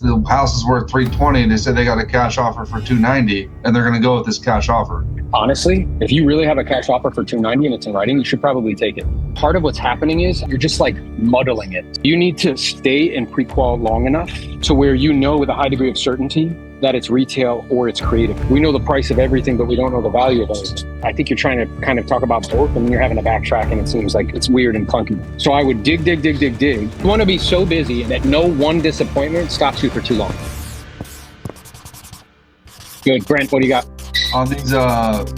the house is worth 320 and they said they got a cash offer for 290 and they're going to go with this cash offer. Honestly, if you really have a cash offer for 290 and it's in writing, you should probably take it. Part of what's happening is you're just like muddling it. You need to stay in pre-qual long enough to where you know with a high degree of certainty that it's retail or it's creative. We know the price of everything, but we don't know the value of it. I think you're trying to kind of talk about both and you're having to backtrack and it seems like it's weird and clunky. So I would dig. You want to be so busy that no one disappointment stops you for too long. Good. Brent, what do you got? On these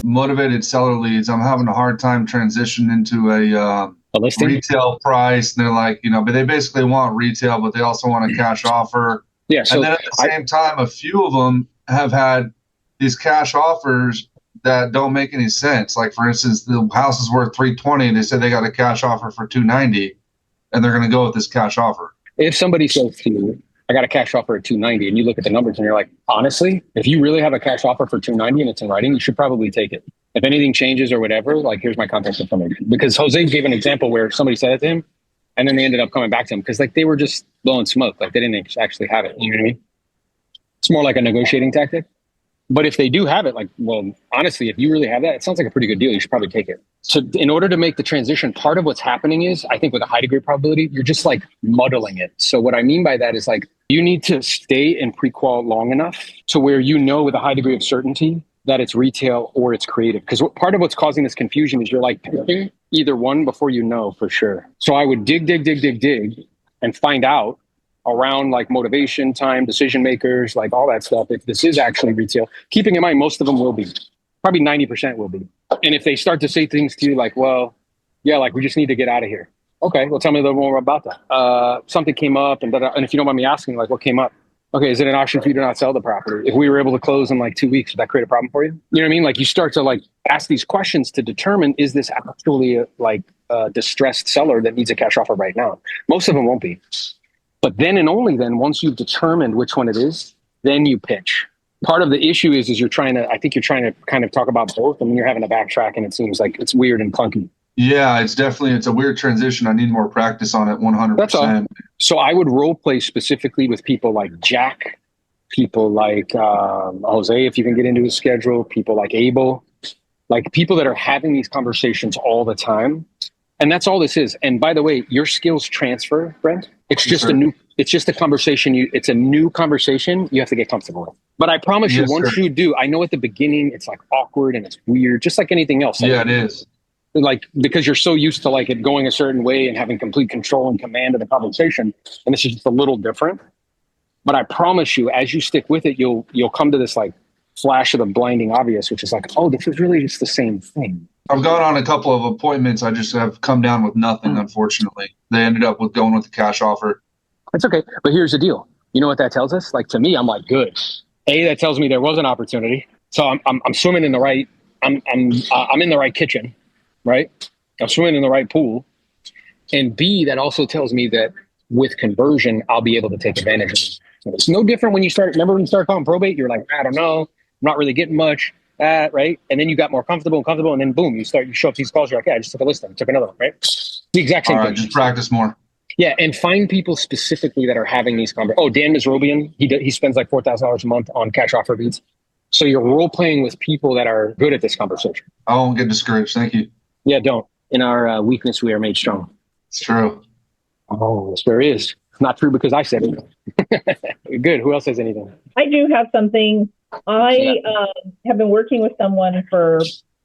motivated seller leads, I'm having a hard time transitioning into a listing retail price. And they're like, but they basically want retail, but they also want a cash offer. Yeah. So and then at the same time, a few of them have had these cash offers that don't make any sense. Like, for instance, the house is worth 320 and they said they got a cash offer for 290 and they're going to go with this cash offer. If somebody says to you, I got a cash offer at 290 and you look at the numbers and you're like, honestly, if you really have a cash offer for 290 and it's in writing, you should probably take it. If anything changes or whatever, like, here's my contact information. Because Jose gave an example where somebody said it to him and then they ended up coming back to him because like they were just blowing smoke. Like they didn't actually have it. You know what I mean? It's more like a negotiating tactic. But if they do have it, like, well, honestly, if you really have that, it sounds like a pretty good deal. You should probably take it. So in order to make the transition, part of what's happening is, I think with a high degree of probability, you're just like muddling it. So what I mean by that is like, you need to stay in pre-qual long enough to where you know with a high degree of certainty that it's retail or it's creative. Because part of what's causing this confusion is you're like picking either one before you know for sure. So I would dig and find out around like motivation, time, decision makers, like all that stuff. If this is actually retail, keeping in mind, most of them will be, probably 90% will be. And if they start to say things to you like, well, yeah, like we just need to get out of here. Okay, well, tell me a little more about that. Something came up and if you don't mind me asking, like what came up? Okay, is it an option for you to not sell the property? If we were able to close in like 2 weeks, would that create a problem for you? You know what I mean? Like you start to like ask these questions to determine, is this actually a distressed seller that needs a cash offer right now? Most of them won't be. But then and only then, once you've determined which one it is, then you pitch. Part of the issue is I think you're trying to kind of talk about both and you're having to backtrack and it seems like it's weird and clunky. Yeah, it's a weird transition. I need more practice on it, 100%. That's all. So I would role play specifically with people like Jack, people like Jose, if you can get into his schedule, people like Abel, like people that are having these conversations all the time. And that's all this is. And by the way, your skills transfer, Brent. It's just a conversation. It's a new conversation you have to get comfortable with. But I promise you, once you do, I know at the beginning, it's like awkward and it's weird, just like anything else. Yeah, it is. Like, because you're so used to like it going a certain way and having complete control and command of the conversation. And this is just a little different. But I promise you, as you stick with it, you'll come to this like flash of the blinding obvious, which is like, oh, this is really just the same thing. I've gone on a couple of appointments. I just have come down with nothing, unfortunately. They ended up with going with the cash offer. It's okay. But here's the deal. You know what that tells us? Like, to me, I'm like, good. A, that tells me there was an opportunity. So I'm swimming in the right, I'm in the right kitchen, right? I'm swimming in the right pool. And B, that also tells me that with conversion, I'll be able to take advantage of it. It's no different when you remember when you start calling probate, you're like, I don't know, I'm not really getting much. Right? And then you got more comfortable, and then boom, you show up to these calls, you're like, yeah, I just took a listing, took another one, right? The exact same thing. Just practice more. Yeah, and find people specifically that are having these conversations. Oh, Dan Misrobian, he spends like $4,000 a month on cash offer leads. So you're role playing with people that are good at this conversation. I won't get discouraged. Thank you. Yeah, don't. In our weakness, we are made strong. It's true. Oh, yes, there is. Not true because I said it. Good. Who else has anything? I do have something. I have been working with someone for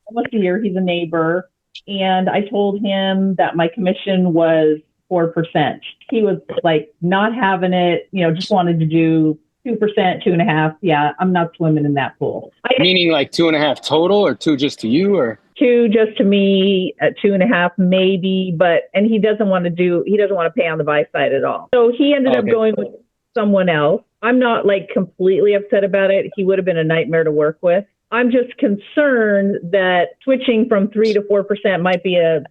almost a year. He's a neighbor. And I told him that my commission was 4%. He was like not having it, just wanted to do 2%, 2.5%. Yeah, I'm not swimming in that pool. Meaning like 2.5 total or 2 just to you or? 2 just to me, at 2.5 maybe, and he doesn't want to pay on the buy side at all. So he ended up going with someone else. I'm not like completely upset about it. He would have been a nightmare to work with. I'm just concerned that switching from 3 to 4% might be a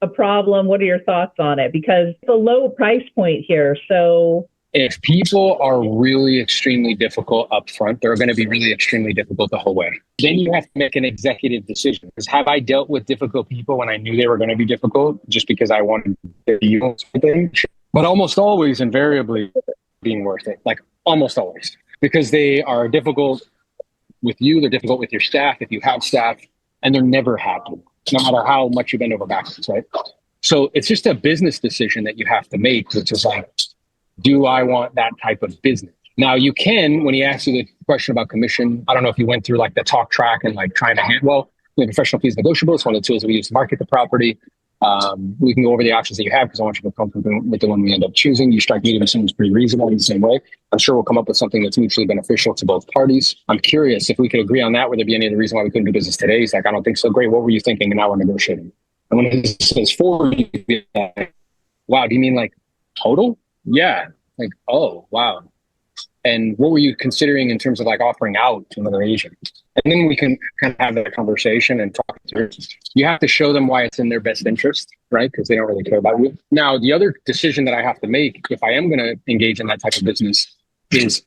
problem. What are your thoughts on it? Because it's a low price point here. So if people are really extremely difficult up front, they're going to be really extremely difficult the whole way. Then you have to make an executive decision. Because have I dealt with difficult people when I knew they were going to be difficult just because I wanted to deal with something? But almost always, invariably, being worth it. Like almost always, because they are difficult with you, they're difficult with your staff, if you have staff, and they're never happy, no matter how much you bend over backwards, right? So it's just a business decision that you have to make, which is like, do I want that type of business? Now you can, when he asks you the question about commission, I don't know if you went through like the talk track and like trying to handle, professional fees negotiable. It's one of the tools that we use to market the property. We can go over the options that you have because I want you to feel comfortable with the one we end up choosing. You strike me as someone who's pretty reasonable in the same way. I'm sure we'll come up with something that's mutually beneficial to both parties. I'm curious if we could agree on that. Would there be any other reason why we couldn't do business today? He's like, I don't think so. Great. What were you thinking? And now we're negotiating. And when he says forward, you be like, wow, do you mean like total? Yeah. Like, oh, wow. And what were you considering in terms of like offering out to another agent? And then we can kind of have that conversation and talk through. You have to show them why it's in their best interest, right? Because they don't really care about you. Now, the other decision that I have to make, if I am going to engage in that type of business, is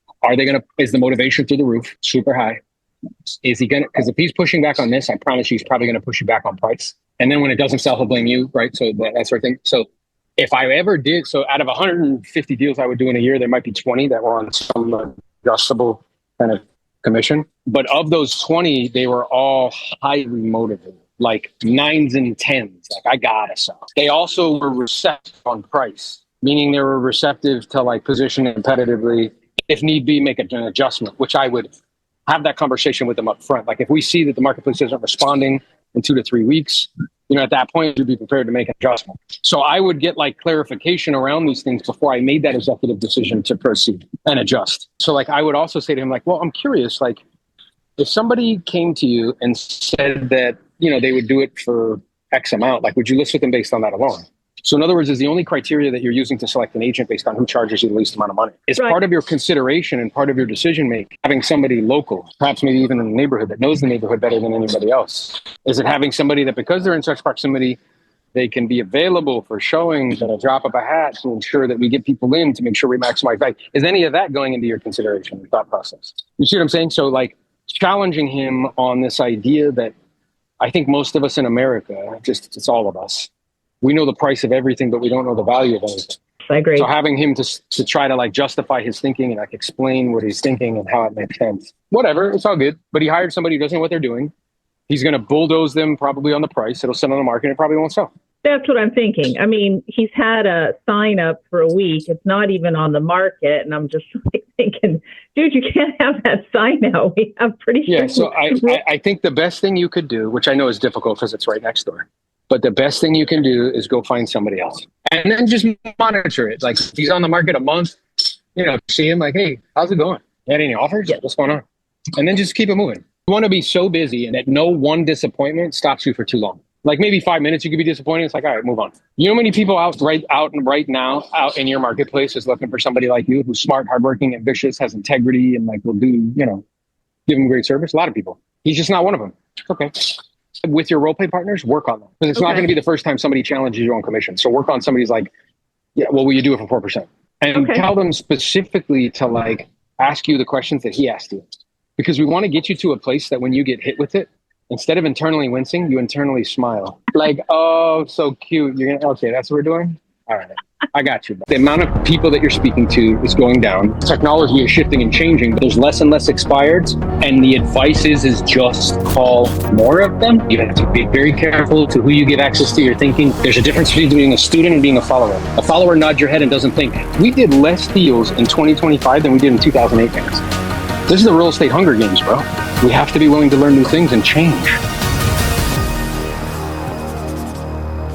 is the motivation through the roof, super high? Is he going to, because if he's pushing back on this, I promise you he's probably going to push you back on price. And then when it doesn't sell, he'll blame you, right? So that sort of thing. So if I ever did, so out of 150 deals I would do in a year, there might be 20 that were on some adjustable kind of commission. But of those 20, they were all highly motivated, like 9s and 10s. Like, I gotta sell. They also were receptive on price, meaning they were receptive to like position competitively, if need be, make an adjustment, which I would have that conversation with them up front. Like if we see that the marketplace isn't responding in 2 to 3 weeks, at that point, you'd be prepared to make an adjustment. So I would get like clarification around these things before I made that executive decision to proceed and adjust. So like, I would also say to him, like, well, I'm curious, like if somebody came to you and said that, they would do it for X amount, like, would you list with them based on that alone? So in other words, is the only criteria that you're using to select an agent based on who charges you the least amount of money. Is right. Part of your consideration and part of your decision making, having somebody local, perhaps maybe even in the neighborhood that knows the neighborhood better than anybody else? Is it having somebody that because they're in such proximity, they can be available for showings at a drop of a hat to ensure that we get people in to make sure we maximize value? Is any of that going into your consideration and thought process? You see what I'm saying? So like challenging him on this idea that I think most of us in America, it's all of us, we know the price of everything, but we don't know the value of anything. I agree. So having him to try to like justify his thinking and like explain what he's thinking and how it makes sense. Whatever, it's all good. But he hired somebody who doesn't know what they're doing. He's going to bulldoze them probably on the price. It'll sit on the market and it probably won't sell. That's what I'm thinking. I mean, he's had a sign up for a week. It's not even on the market. And I'm just like thinking, dude, you can't have that sign out. We have pretty sure. Yeah, so I think the best thing you could do, which I know is difficult because it's right next door, but the best thing you can do is go find somebody else and then just monitor it. Like if he's on the market a month, see him like, hey, how's it going? You had any offers? Yeah. What's going on? And then just keep it moving. You want to be so busy and that no one disappointment stops you for too long. Like maybe 5 minutes, you could be disappointed. It's like, all right, move on. You know how many people out right now in your marketplace is looking for somebody like you who's smart, hardworking, ambitious, has integrity, and like will do, give them great service? A lot of people. He's just not one of them. Okay. With your role play partners, work on them. Because it's not going to be the first time somebody challenges you on commission. So work on somebody's like, yeah, well, will you do it for 4%? And tell them specifically to like ask you the questions that he asked you. Because we want to get you to a place that when you get hit with it, instead of internally wincing, you internally smile. Like, oh, so cute. Okay, that's what we're doing? All right, I got you. The amount of people that you're speaking to is going down. Technology is shifting and changing, but there's less and less expireds. And the advice is just call more of them. You have to be very careful to who you give access to your thinking. There's a difference between being a student and being a follower. A follower nods your head and doesn't think. We did less deals in 2025 than we did in 2008, guys. This is the real estate Hunger Games, bro. We have to be willing to learn new things and change.